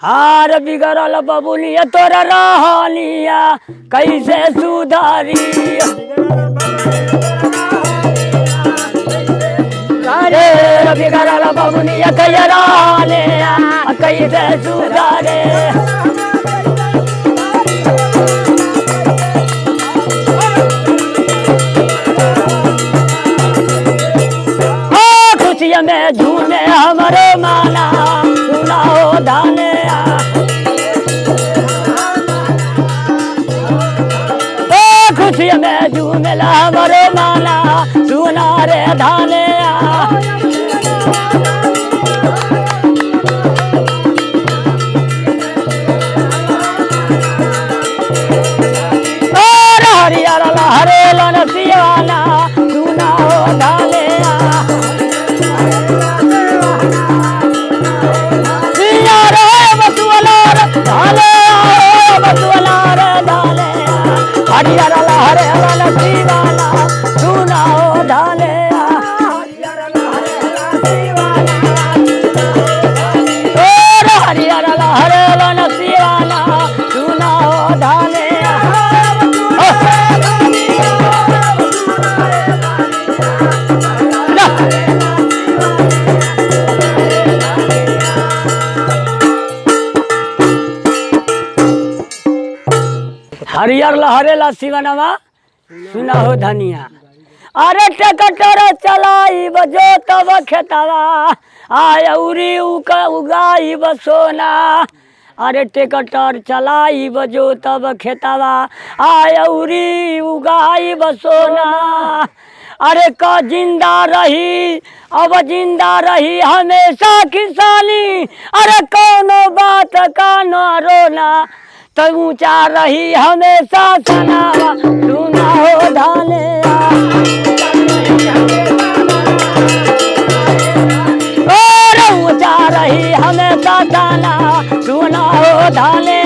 हार बिगड़ल बबुनिया तोरा रहनिया कैसे सुधारी। अरे बिगड़ल बबुनिया कैसे रहनिया कैसे सुधारे। खुशिया में झूमे हमारे माना सुनाओ धाने। खुशिया में झूमेला हमारे माना सुना रे धाने। और हरियर लहरे लन सियाना सुनाओ धाने। हरियर लहरे लन सियाना सुनाओ धाने। और हरियर लहरे लन सियाना सुनाओ धाने। हरियर लहरे ला सिवनवा सुना हो धनिया। अरे ट्रैक्टर चलाई बजो तब खेतवा आयौरी उगाई बसोना। अरे ट्रैक्टर चलाई बजो तब खेतवा आयौरी उगाई बसोना। अरे का जिंदा रही अब जिंदा रही हमेशा किसानी। अरे कोनो बात का न रोना तो ऊंचा रही हमेशा सनावा सुना हो धाने। और ऊंचा रही हमेशा सना सुना हो धाने।